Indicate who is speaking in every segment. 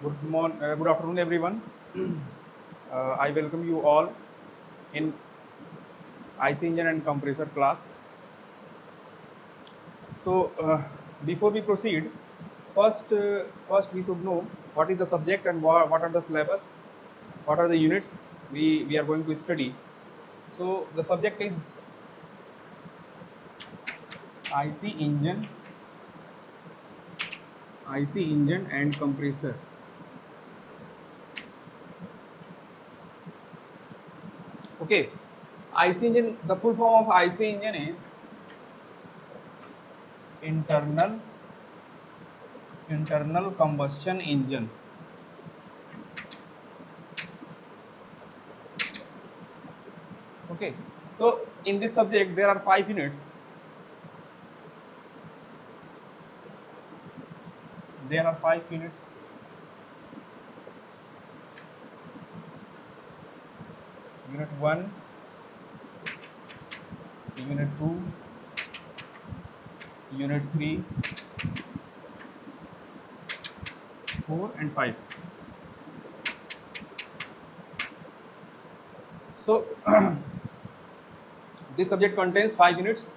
Speaker 1: Good afternoon, everyone. I welcome you all in IC engine and compressor class. So, before we proceed, first we should know what is the subject and what are the syllabus, what are the units we are going to study. So, the subject is IC engine, IC engine and compressor. Okay, IC engine. The full form of IC engine is internal internal combustion engine. Okay, so in this subject there are 5 units. There are 5 units. Unit 1, Unit 2, Unit 3, 4 and 5. So this subject contains 5 units,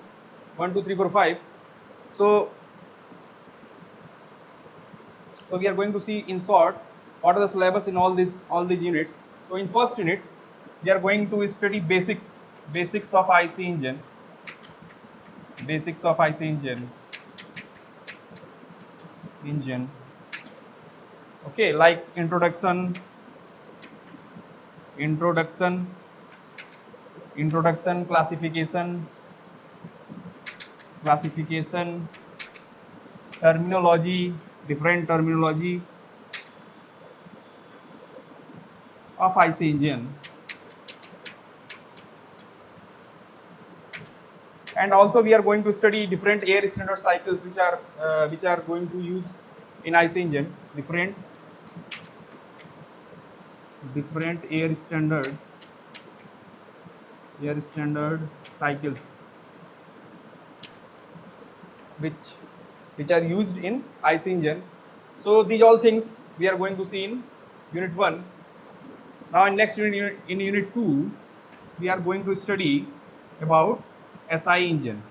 Speaker 1: 1, 2, 3, 4, 5. So we are going to see in short what are the syllabus in all these units. So in first unit we are going to study basics of IC engine, basics of IC engine. Okay, like introduction, classification, terminology, different terminology of IC engine, and also we are going to study different air standard cycles which are going to use in IC engine, different air standard cycles which which are used in IC engine. So these all things we are going to see in unit 1. Now in next unit, in unit 2, we are going to study about SI engine.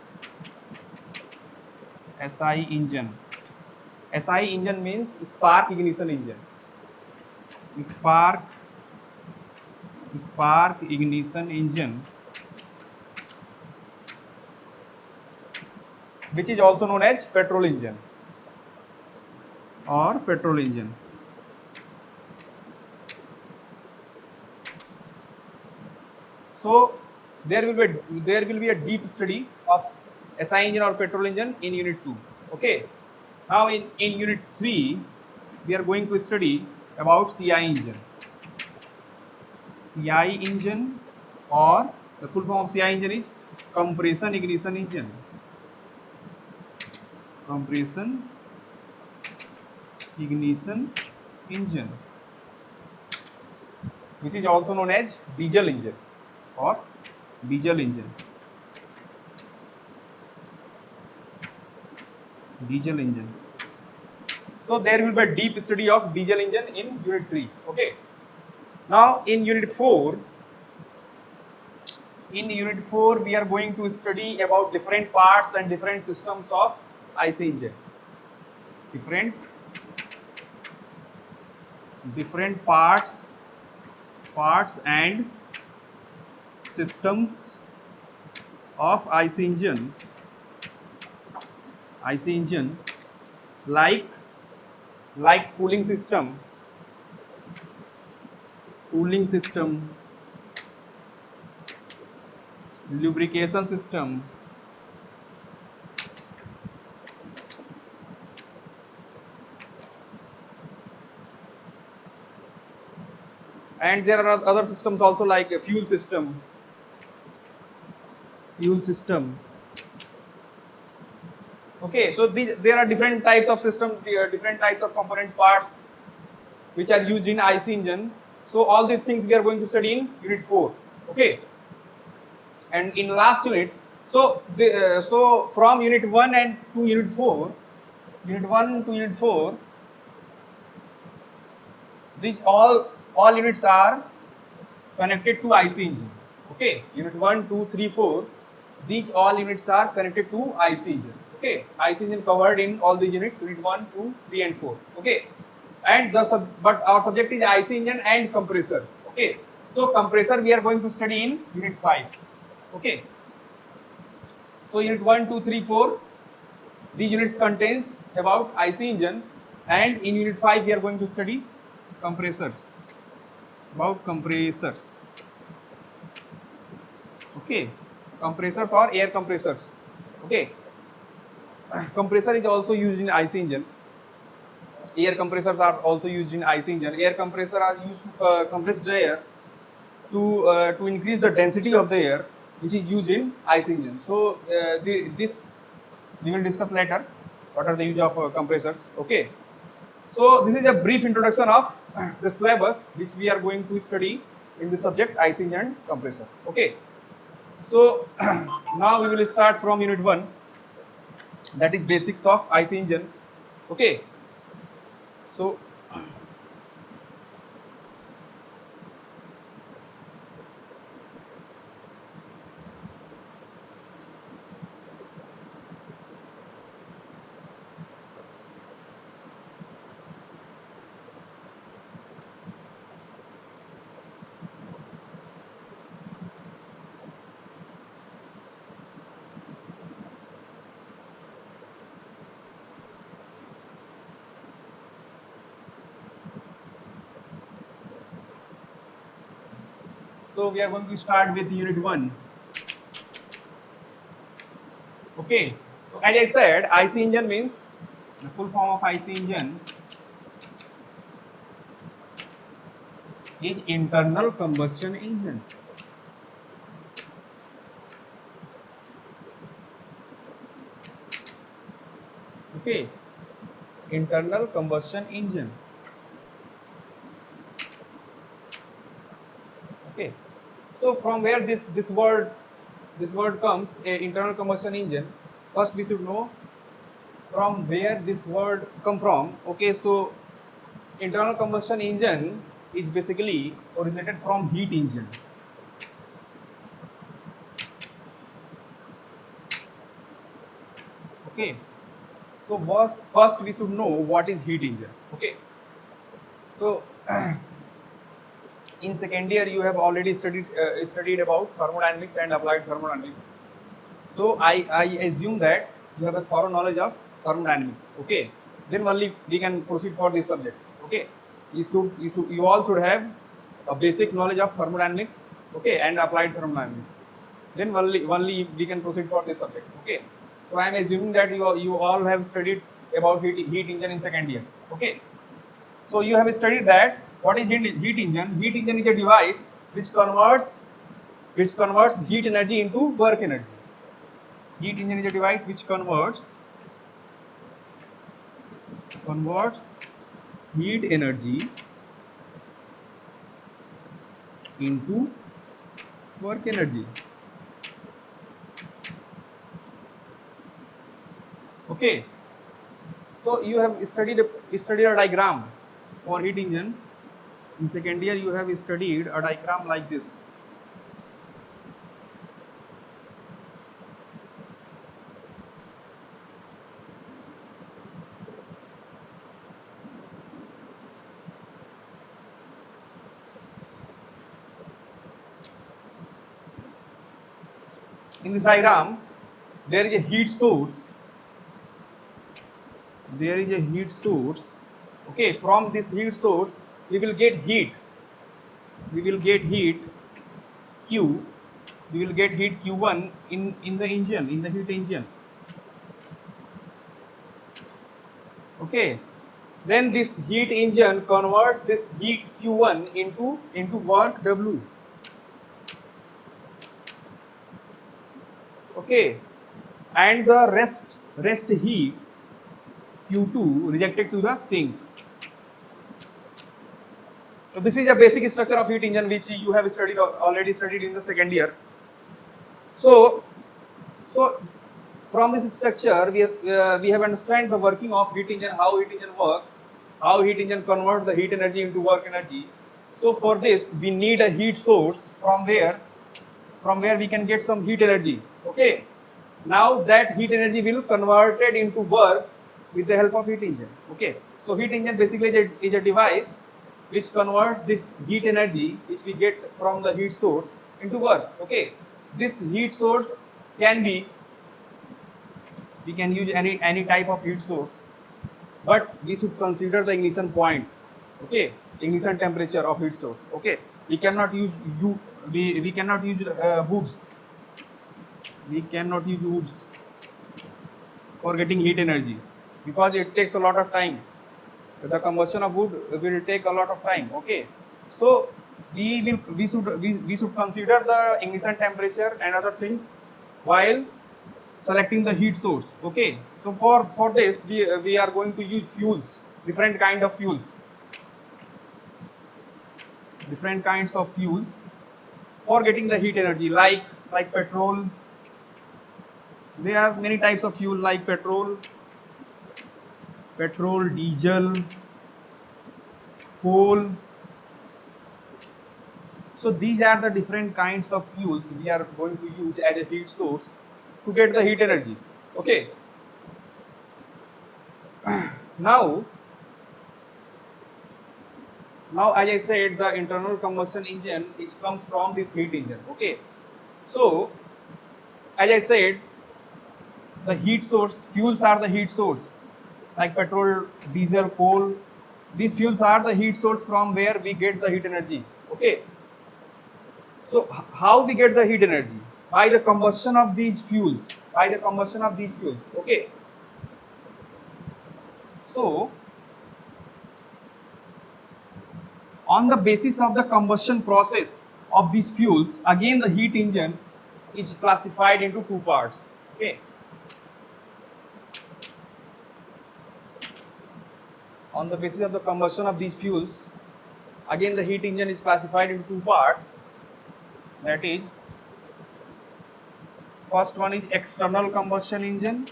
Speaker 1: SI engine. SI engine means spark ignition engine. Spark ignition engine, which is also known as petrol engine or petrol engine. So there will be a deep study of SI engine or petrol engine in unit 2. Okay. Now in unit 3 we are going to study about CI engine. CI engine, or the full form of CI engine is compression ignition engine. Compression ignition engine, which is also known as diesel engine or diesel engine. Diesel engine. So there will be a deep study of diesel engine in unit 3. Okay. Now in unit 4, we are going to study about different parts and different systems of IC engine. Different parts and systems of IC engine, like cooling system, lubrication system, and there are other systems also like a fuel system. Okay, so there are different types of systems, there are different types of component parts which are used in IC engine. So all these things we are going to study in unit 4. Okay, and in last unit, so from unit 1 and to unit 4, These all units are connected to IC engine. Okay, unit 1, 2, 3, 4. These all units are connected to IC engine. Okay, IC engine covered in all the units unit 1, 2, 3, and 4. Okay, and but our subject is IC engine and compressor. Okay, so compressor we are going to study in unit 5. Okay, so unit 1, 2, 3, 4. These units contains about IC engine, and in unit 5 we are going to study compressors, about compressors. Okay, compressors or air compressors. Okay, compressor is also used in IC engine. Air compressors are also used in IC engine. Air compressor are used to compress the air to increase the density of the air, which is used in IC engine. So this we will discuss later. What are the use of compressors? Okay. So this is a brief introduction of the syllabus which we are going to study in the subject IC engine and compressor. Okay. So now we will start from unit 1, that is basics of IC engine. Okay. So we are going to start with unit 1. Okay. So as I said, IC engine means the full form of IC engine is internal combustion engine. Okay. Internal combustion engine. Okay. So from where this word comes, a internal combustion engine. First we should know from where this word come from. Okay, so internal combustion engine is basically originated from heat engine. Okay, so first we should know what is heat engine. Okay, so in second year you have already studied about thermodynamics and applied thermodynamics. So I assume that you have a thorough knowledge of thermodynamics. Okay, then only we can proceed for this subject. Okay, you all should have a basic knowledge of thermodynamics. Okay, and applied thermodynamics. Then only we can proceed for this subject. Okay, so I am assuming that you all have studied about heat engine in second year. Okay, so you have studied that what is heat engine. Heat engine is a device which converts heat energy into work energy. Heat engine is a device which converts heat energy into work energy. Okay. So you have studied a diagram for heat engine. In second year, you have studied a diagram like this. In this diagram, there is a heat source. There is a heat source. Okay, from this heat source, we will get heat. We will get heat Q. We will get heat Q1 in the engine, in the heat engine. Okay, then this heat engine converts this heat Q1 into work W. Okay, and the rest heat Q2 rejected to the sink. So this is a basic structure of heat engine which you have already studied in the second year. So from this structure we have understand the working of heat engine, how heat engine works. how heat engine converts the heat energy into work energy. So for this, we need a heat source from where we can get some heat energy. Okay. Now that heat energy will converted into work with the help of heat engine. Okay. So heat engine basically is a device which converts this heat energy which we get from the heat source into work. Okay. This heat source can be, we can use any type of heat source, but we should consider the ignition point. Okay. Ignition temperature of heat source. Okay. We cannot use we cannot use hoods. We cannot use hoods for getting heat energy because it takes a lot of time. The combustion of wood will take a lot of time. Okay. So we should consider the ignition temperature and other things while selecting the heat source. Okay. So for this we are going to use fuels, different kind of fuels, different kinds of fuels for getting the heat energy, like petrol. There are many types of fuel like petrol, diesel, coal. So these are the different kinds of fuels we are going to use as a heat source to get the heat energy. Okay. Now, now as I said, the internal combustion engine is comes from this heat engine. Okay. So as I said, the heat source fuels are the heat source like petrol, diesel, coal. These fuels are the heat source from where we get the heat energy. Okay. So how we get the heat energy? By the combustion of these fuels. By the combustion of these fuels. Okay. So on the basis of the combustion process of these fuels, again the heat engine is classified into two parts. Okay. On the basis of the combustion of these fuels, again the heat engine is classified into two parts. That is, first one is external combustion engine.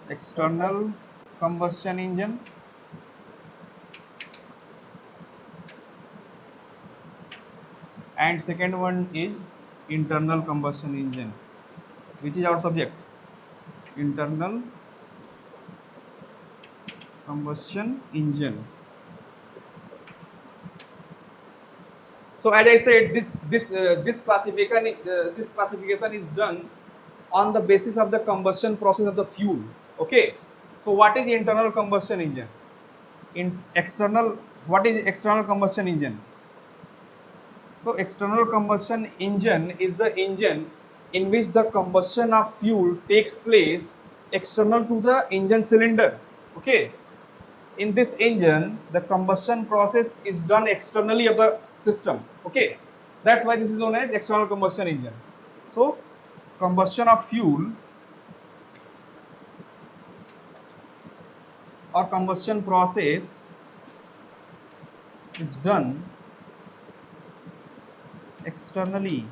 Speaker 1: External combustion engine. And second one is internal combustion engine, which is our subject. Internal combustion engine. So as I said, this classification is done on the basis of the combustion process of the fuel. Okay. So what is the internal combustion engine? What is external combustion engine? So external combustion engine is the engine in which the combustion of fuel takes place external to the engine cylinder. Okay. In this engine, the combustion process is done externally of the system. Okay. That's why this is known as external combustion engine. So combustion of fuel or combustion process is done externally.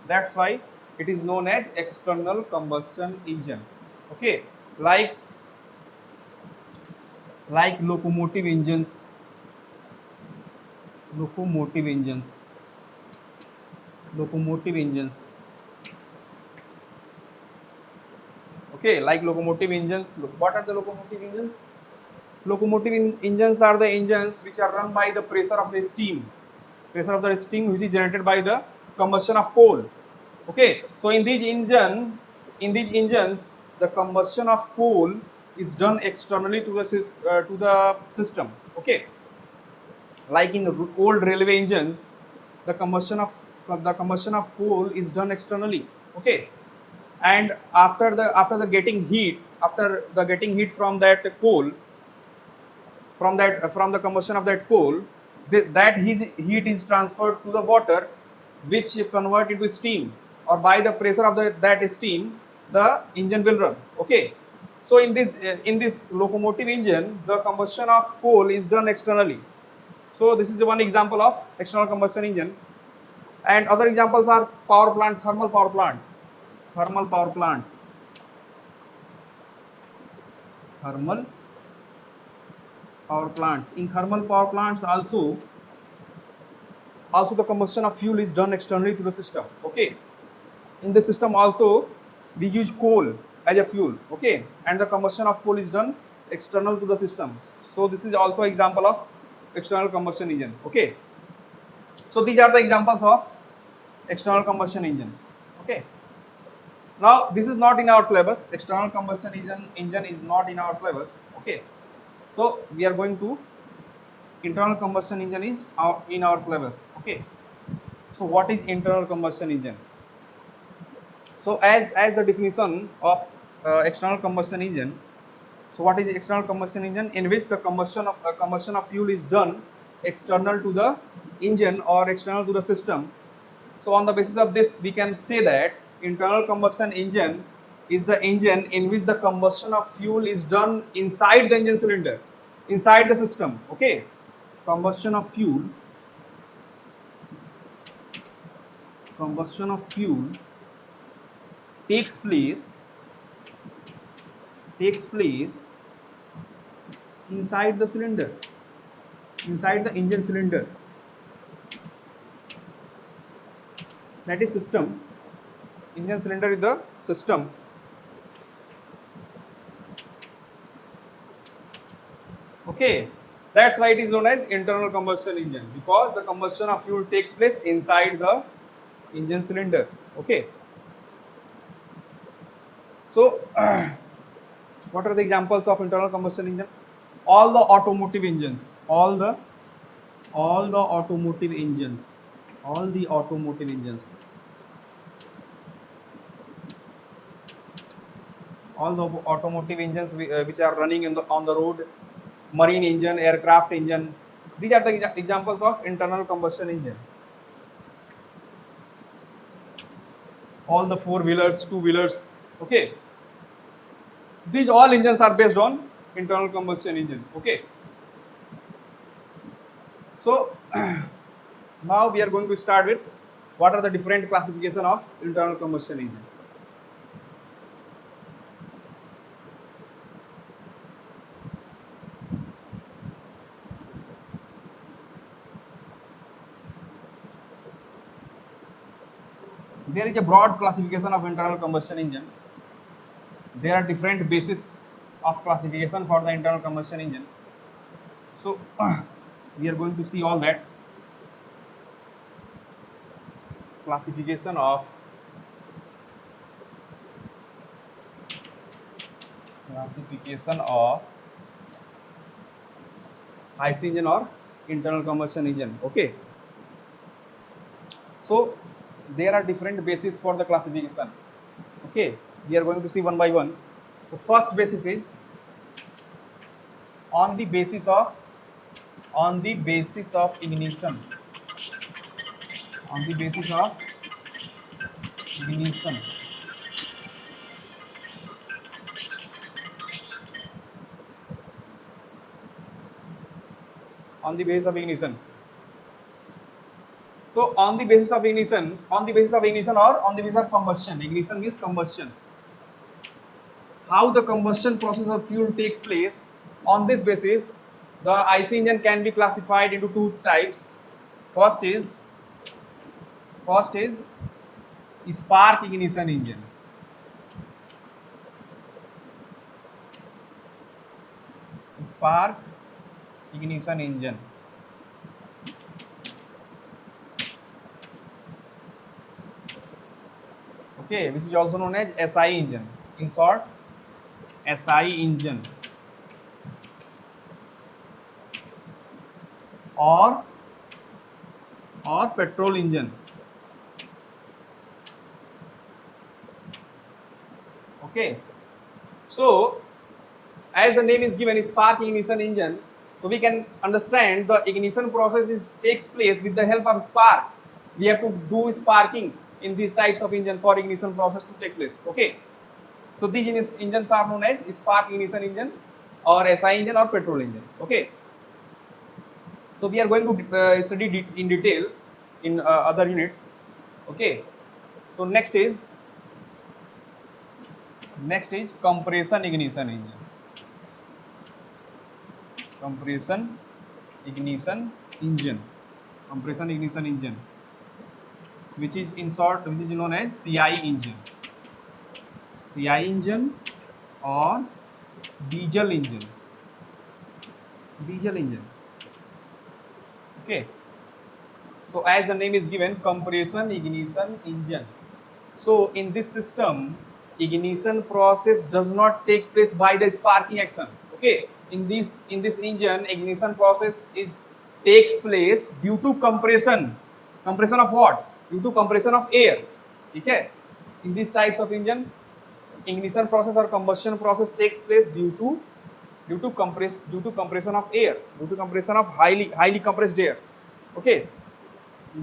Speaker 1: That's why it is known as external combustion engine. Okay. Like locomotive engines. Locomotive engines. Okay, like locomotive engines. What are the locomotive engines? Locomotive engines are the engines which are run by the pressure of the steam. Pressure of the steam which is generated by the combustion of coal. Okay, so in these engines, the combustion of coal is done externally to the system. Okay, like in old railway engines, the combustion of coal is done externally. Okay, and after the getting heat, from that coal, from the combustion of that coal, that heat is transferred to the water, which convert into steam, or by the pressure of that steam, the engine will run. Okay, so in this locomotive engine, the combustion of coal is done externally. So this is one example of external combustion engine, and other examples are thermal power plants. thermal power plants. In thermal power plants also the combustion of fuel is done externally to the system. Okay, in the system also we use coal as a fuel. Okay, and the combustion of coal is done external to the system. So this is also example of external combustion engine. Okay, so these are the examples of external combustion engine. Okay, now this is not in our syllabus. External combustion engine is not in our syllabus. Okay, so we are going to internal combustion engine is in our syllabus. Okay, so what is internal combustion engine? So as the definition of external combustion engine, so what is external combustion engine? In which the combustion of fuel is done external to the engine or external to the system. So on the basis of this, we can say that internal combustion engine is the engine in which the combustion of fuel is done inside the engine cylinder, inside the system. Okay, combustion of fuel takes place inside the cylinder, inside the engine cylinder, that is system. Engine cylinder is the system. Okay, that's why it is known as internal combustion engine, because the combustion of fuel takes place inside the engine cylinder. Okay, so what are the examples of internal combustion engine? All the automotive engines, all the automotive engines, all the automotive engines, all the automotive engines which are running on the road, marine engine, aircraft engine. These are the examples of internal combustion engine. All the four-wheelers, two-wheelers. Okay, these all engines are based on internal combustion engine. Okay, so now we are going to start with what are the different classification of internal combustion engine. There is a broad classification of internal combustion engine. There are different bases of classification for the internal combustion engine. So we are going to see all that. Classification of IC engine or internal combustion engine. Okay, so there are different bases for the classification. Okay, we are going to see one by one. So first basis is on the basis of ignition, on the basis of ignition. On the basis of ignition. So on the basis of ignition, or on the basis of combustion. Ignition means combustion. How the combustion process of fuel takes place. On this basis, the IC engine can be classified into two types. First is spark ignition engine. Spark ignition engine. Okay, which is also known as SI engine. In short, SI engine or petrol engine. Okay, so as the name is given, spark ignition engine, so we can understand the ignition process takes place with the help of spark. We have to do sparking in these types of engine for ignition process to take place. Okay, so these engines are known as spark ignition engine or SI engine or petrol engine. Okay, so we are going to study in detail in other units. Okay, so next is compression ignition engine. compression ignition engine, compression ignition engine, which is in short, which is known as CI engine, CI engine or diesel engine, diesel engine. Okay, so as the name is given, compression ignition engine. So in this system, ignition process does not take place by the sparking action. Okay, in this engine, ignition process is takes place due to compression. Compression of what? Due to compression of air. Okay, in these types of engine, ignition process or combustion process takes place due to compression of air, due to compression of highly compressed air. Okay,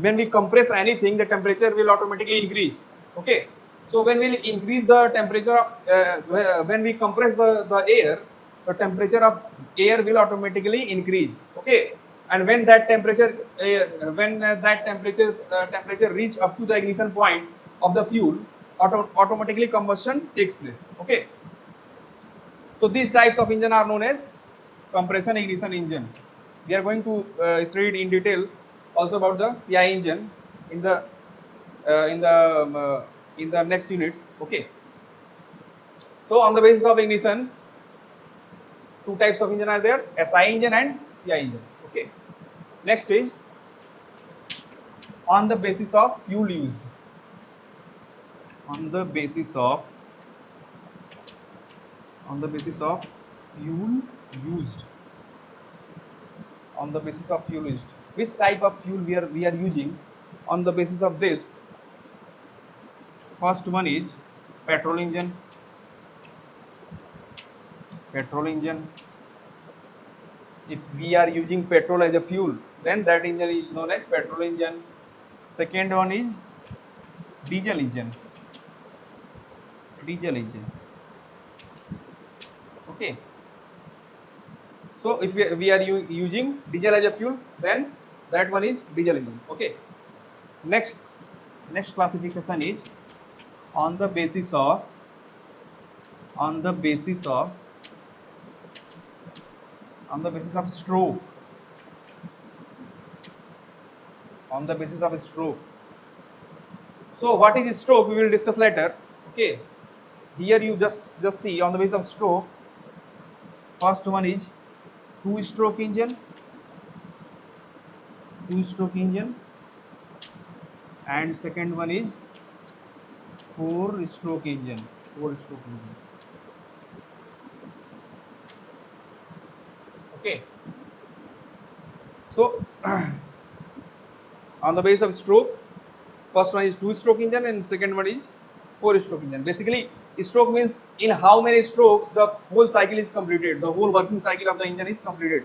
Speaker 1: when we compress anything, the temperature will automatically increase. Okay, so when we increase the temperature of when we compress the air, the temperature of air will automatically increase. Okay, and when that temperature temperature reach up to the ignition point of the fuel, automatically combustion takes place. Okay, so these types of engine are known as compression ignition engine. We are going to study it in detail also about the CI engine in the uh, in the um, uh, in the next units. Okay. So on the basis of ignition, two types of engine are there: SI engine and CI engine. Okay. Next is on the basis of fuel used. On the basis of fuel used. On the basis of fuel used, which type of fuel we are using. On the basis of this, first one is petrol engine. Petrol engine, if we are using petrol as a fuel, then that engine is known as petrol engine. Second one is diesel engine. Diesel engine. Okay, so if we are using diesel as a fuel, then that one is diesel engine. Okay, next classification is on the basis of on the basis of on the basis of stroke. On the basis of stroke. So what is stroke? We will discuss later. Okay, here you just see on the basis of stroke. First one is two-stroke engine, and second one is four-stroke engine. Okay, so on the basis of stroke, first one is two-stroke engine and second one is four-stroke engine. Basically, stroke means in how many strokes the whole cycle is completed, the whole working cycle of the engine is completed.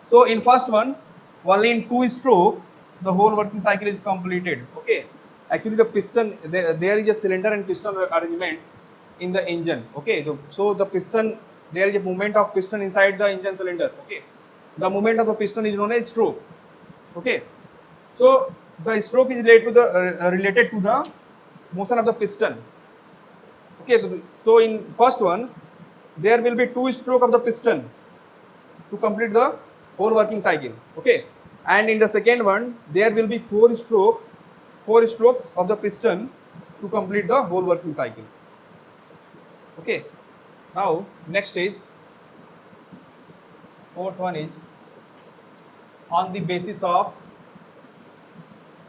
Speaker 1: So in first one, only in two-stroke, the whole working cycle is completed. Okay, actually the piston, there is a cylinder and piston arrangement in the engine. Okay, so the piston, there is a movement of piston inside the engine cylinder. Okay, the movement of the piston is known as stroke. Okay, so the stroke is related to the motion of the piston. Okay, so in first one, there will be two stroke of the piston to complete the whole working cycle. Okay, and in the second one, there will be four strokes of the piston to complete the whole working cycle. Okay, now next is fourth one is on the basis of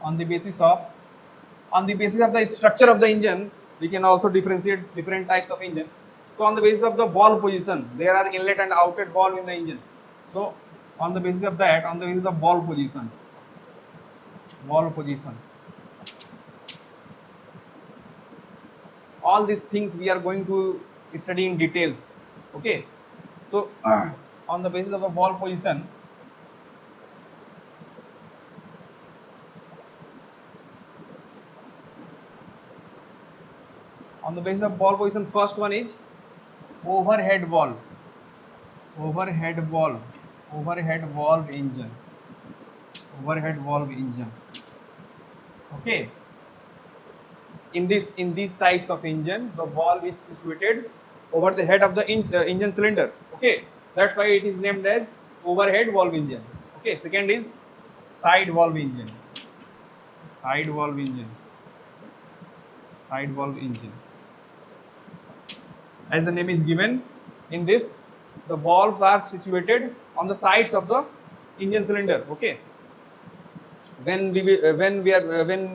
Speaker 1: the structure of the engine, we can also differentiate different types of engine. So on the basis of the valve position, there are inlet and outlet valve in the engine. So on the basis of that, on the basis of valve position, all these things we are going to study in details. Okay, so on the basis of the valve position, first one is overhead valve engine. Okay, in these types of engine, the valve is situated over the head of the engine cylinder. Okay, that's why it is named as overhead valve engine. Okay, second is side valve engine. Side valve engine. Side valve engine. As the name is given, in this, the valves are situated on the sides of the engine cylinder. Okay. When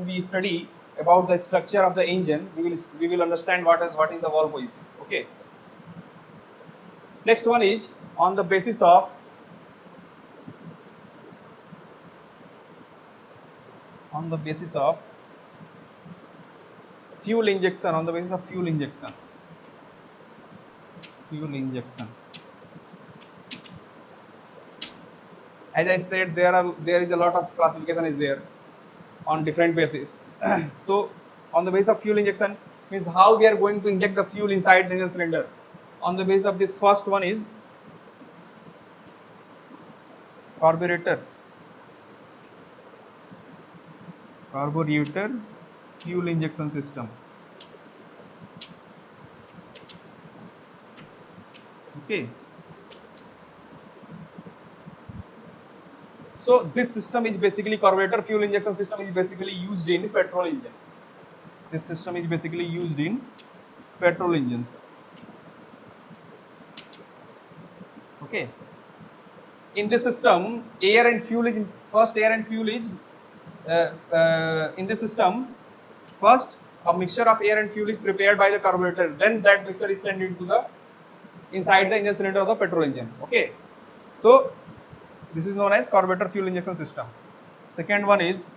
Speaker 1: we study about the structure of the engine, we will understand what is the valve position. Okay. Next one is on the basis of fuel injection. On the basis of fuel injection. Fuel injection. As I said, there is a lot of classification is there on different bases. So on the basis of fuel injection means how we are going to inject the fuel inside the engine cylinder. On the basis of this, first one is carburetor fuel injection system. Okay. So this system is basically carburetor fuel injection system is basically used in petrol engines. This system is basically used in petrol engines. Okay. In this system, air and fuel is in this system. First, a mixture of air and fuel is prepared by the carburetor. Then that mixture is sent into the inside the engine cylinder of the petrol engine. Okay. So this is known as carburetor fuel injection system. Second one is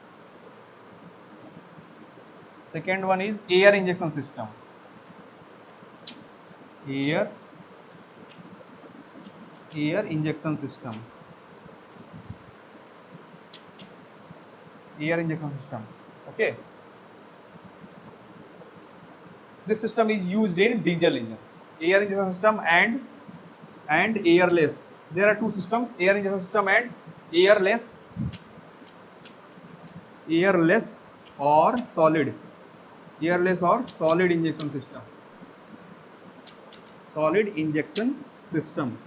Speaker 1: air injection system. Air injection system. Air injection system. Okay. This system is used in diesel engine. Air injection system and airless. There are two systems: air injection system and airless or solid. Airless or solid injection system. Solid injection system.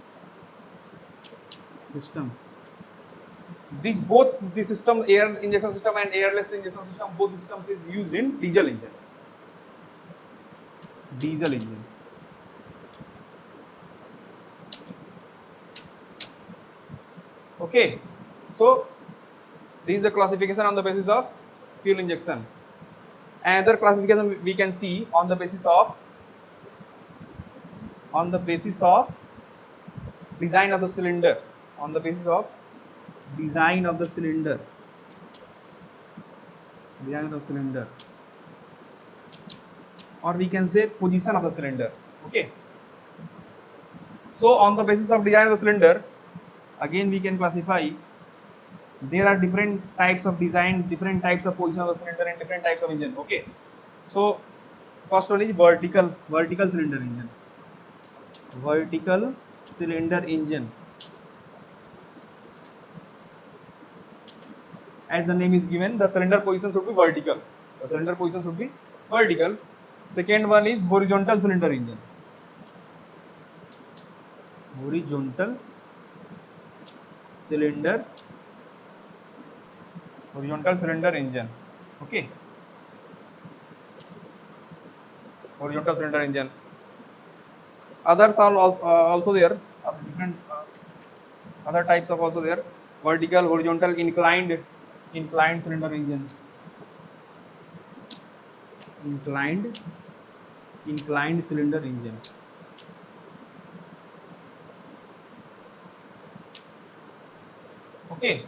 Speaker 1: These both the system, air injection system and airless injection system, both the systems is used in diesel engine. Diesel engine. Okay, so this is the classification on the basis of fuel injection. Another classification we can see on the basis of design of the cylinder. On the basis of design of the cylinder. Or we can say position of the cylinder. Okay. So on the basis of design of the cylinder, again we can classify. There are different types of design, different types of position of the cylinder, and different types of engine. Okay. So first one is vertical cylinder engine. Vertical cylinder engine. As the name is given, the cylinder position should be vertical. Second one is horizontal cylinder engine. Horizontal cylinder engine. Okay. Horizontal cylinder engine. Others are also there. Different other types of also there. Vertical, horizontal, inclined cylinder engine. Inclined cylinder engine. Okay.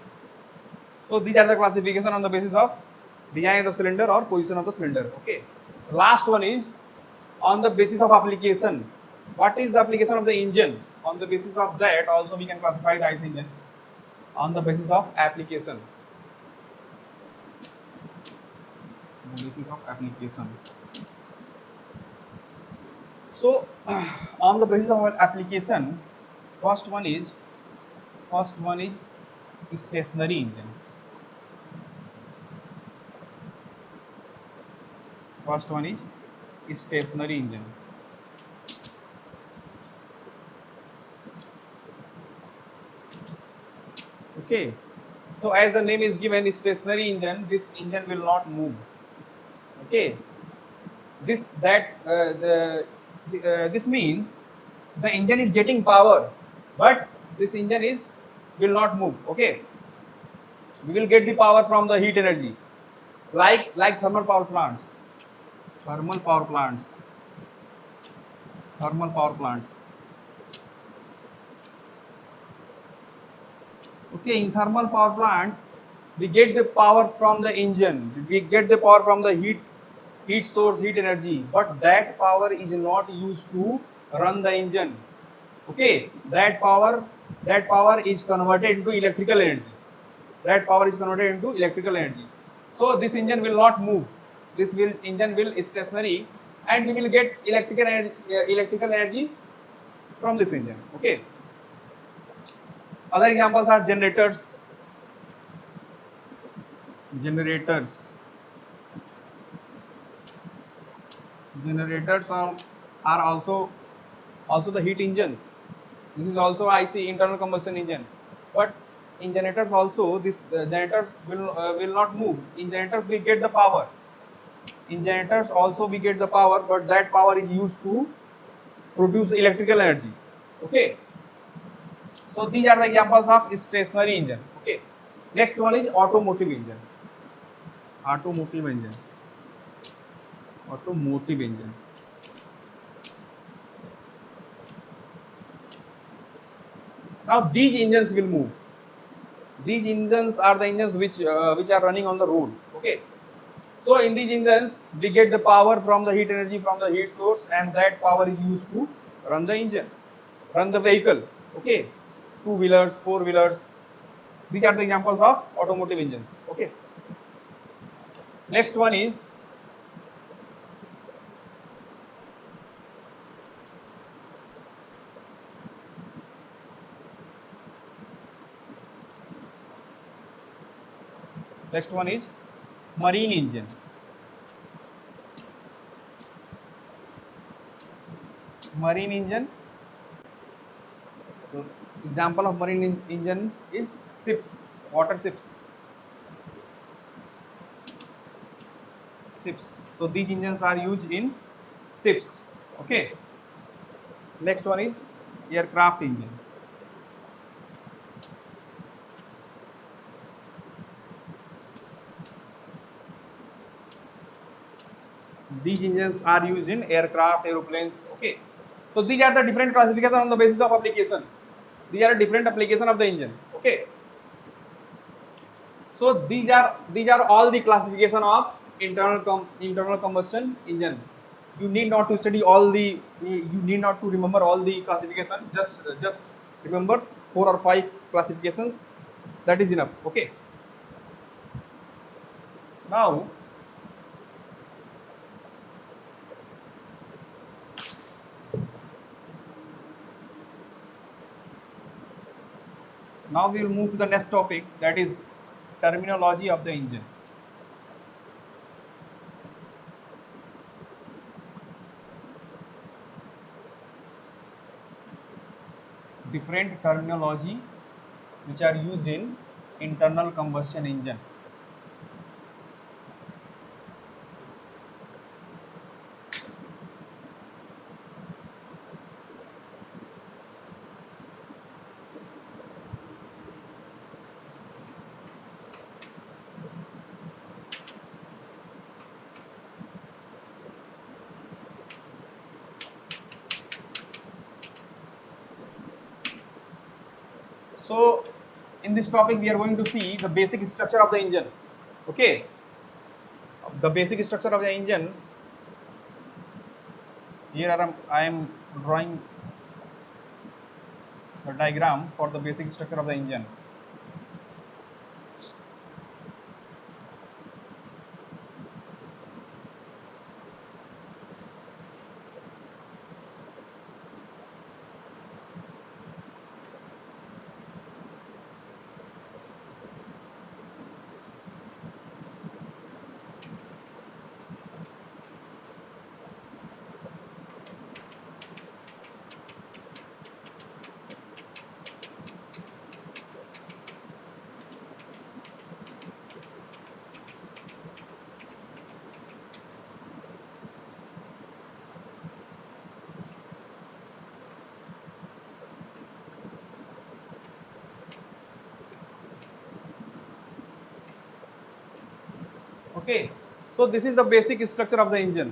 Speaker 1: So these are the classification on the basis of design of the cylinder or position of the cylinder. Okay. Last one is on the basis of application. What is the application of the engine? On the basis of that also we can classify the IC engine. On the basis of application. So on the basis of application, first one is stationary engine. First one is stationary engine. Okay. So as the name is given, stationary engine, this engine will not move. Okay. This means the engine is getting power, but this engine is will not move. Okay. We will get the power from the heat energy, like thermal power plants. Thermal power plants. Thermal power plants. Okay, in thermal power plants, we get the power from the engine. We get the power from the heat source, heat energy. But that power is not used to run the engine. Okay, that power is converted into electrical energy. That power is converted into electrical energy. So this engine will not move. Engine will stationary, and we will get electrical energy from this engine. Okay. Other examples are generators. Generators. Generators are also the heat engines. This is also IC, internal combustion engine. But in generators also, this generators will not move. In generators we get the power. In generators also we get the power, but that power is used to produce electrical energy. Okay. So these are the examples of stationary engine. Okay. Next one is automotive engine. Automotive engine. Automotive engine. Now these engines will move. These engines are the engines which are running on the road. Okay. So in these engines, we get the power from the heat energy from the heat source, and that power is used to run the engine, run the vehicle. Okay, two-wheelers, four-wheelers. These are the examples of automotive engines. Okay. Next one is marine engine. Marine engine. So, example of marine engine is ships, water ships. Ships. So these engines are used in ships. Okay. Next one is aircraft engine. These engines are used in aircraft, aeroplanes. Okay. So these are the different classification on the basis of application. These are different application of the engine. Okay. So these are all the classification of internal combustion engine. You need not to study all the. You need not to remember all the classification. Just remember 4 or 5 classifications. That is enough. Okay. Now Now we will move to the next topic, that is terminology of the engine. Different terminology which are used in internal combustion engine. So in this topic we are going to see the basic structure of the engine. Okay, the basic structure of the engine. Here I am drawing a diagram for the basic structure of the engine. Okay, so this is the basic structure of the engine.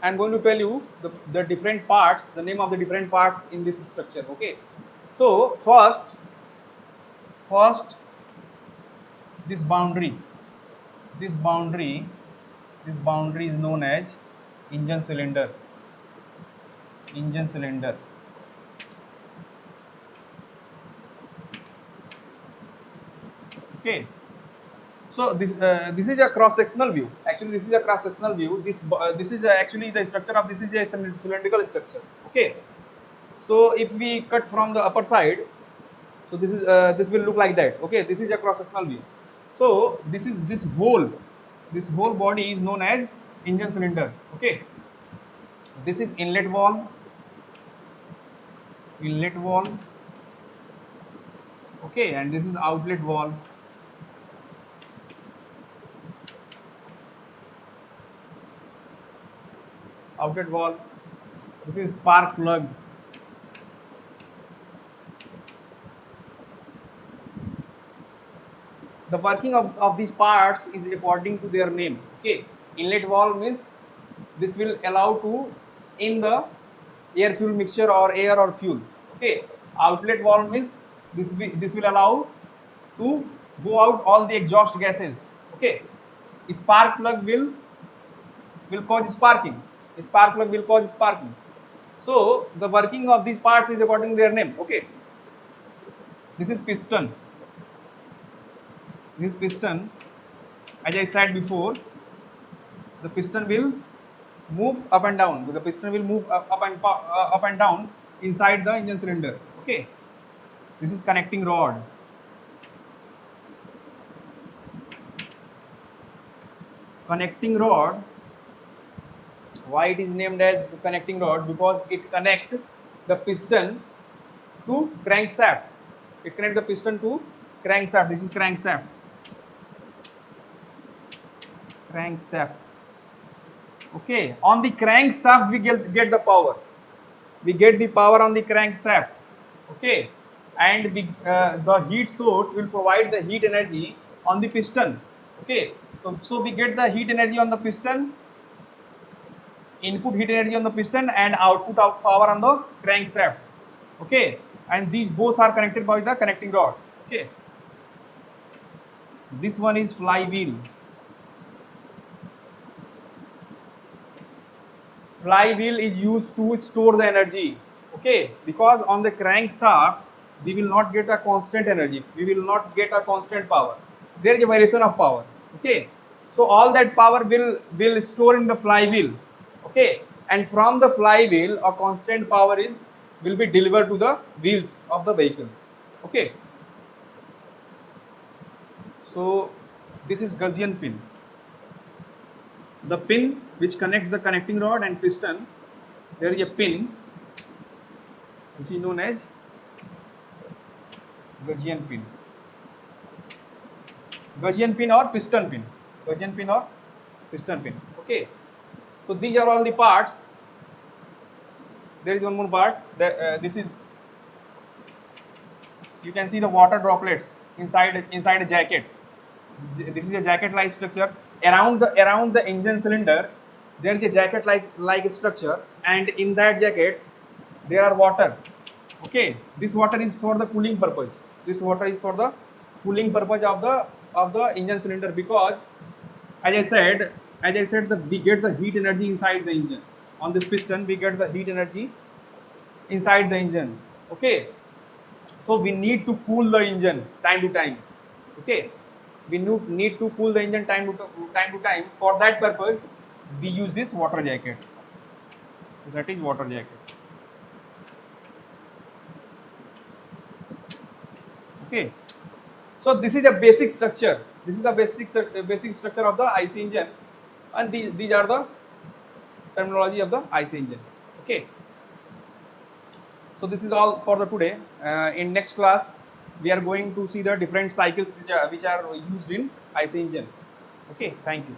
Speaker 1: I'm going to tell you the different parts, the name of the different parts in this structure. Okay, so first this boundary, this boundary, this boundary is known as engine cylinder. Engine cylinder. Okay, so this is a cross sectional view. Actually, this is a cross sectional view. This is actually the structure of this is a cylindrical structure. Okay, so if we cut from the upper side, so this will look like that. Okay, this is a cross sectional view. So this whole body is known as engine cylinder. Okay, this is inlet valve, inlet valve. Okay, and this is outlet valve. Outlet valve. This is spark plug. The working of these parts is according to their name. Okay, inlet valve means this will allow to in the air fuel mixture or air or fuel. Okay, outlet valve means this will allow to go out all the exhaust gases. Okay, spark plug will cause sparking. Spark plug will cause sparking. So the working of these parts is according to their name. Okay, this is piston. This piston, as I said before, the piston will move up and down. The piston will move up and down inside the engine cylinder. Okay, this is connecting rod. Connecting rod. Why it is named as connecting rod? Because it connects the piston to crankshaft. It connects the piston to crankshaft. This is crankshaft. Crankshaft. Okay, on the crankshaft we get the power. We get the power on the crankshaft. Okay, and the heat source will provide the heat energy on the piston. Okay, so we get the heat energy on the piston, input heat energy on the piston, and output of power on the crankshaft. Okay, and these both are connected by the connecting rod. Okay, this one is flywheel. Flywheel is used to store the energy. Okay, because on the crankshaft we will not get a constant energy, we will not get a constant power. There is a variation of power. Okay, so all that power will store in the flywheel. Okay, and from the flywheel a constant power is will be delivered to the wheels of the vehicle. Okay, so this is Gaussian pin. The pin which connects the connecting rod and piston, there is a pin which is known as Gaussian pin. Gaussian pin or piston pin. Gaussian pin or piston pin. Okay. So these are all the parts. There is one more part. This is, you can see the water droplets inside a jacket. This is a jacket-like structure. Around the engine cylinder, there is a jacket-like structure, and in that jacket there are water. Okay, this water is for the cooling purpose. This water is for the cooling purpose of the engine cylinder, because as I said that we get the heat energy inside the engine. On this piston we get the heat energy inside the engine. Okay, so we need to cool the engine time to time. Okay, we need to cool the engine time to time. For that purpose we use this water jacket. That is water jacket. Okay, so this is a basic structure. This is the basic structure of the IC engine, and these are the terminology of the IC engine. Okay, so this is all for the today. In next class we are going to see the different cycles which are used in IC engine. Okay, thank you.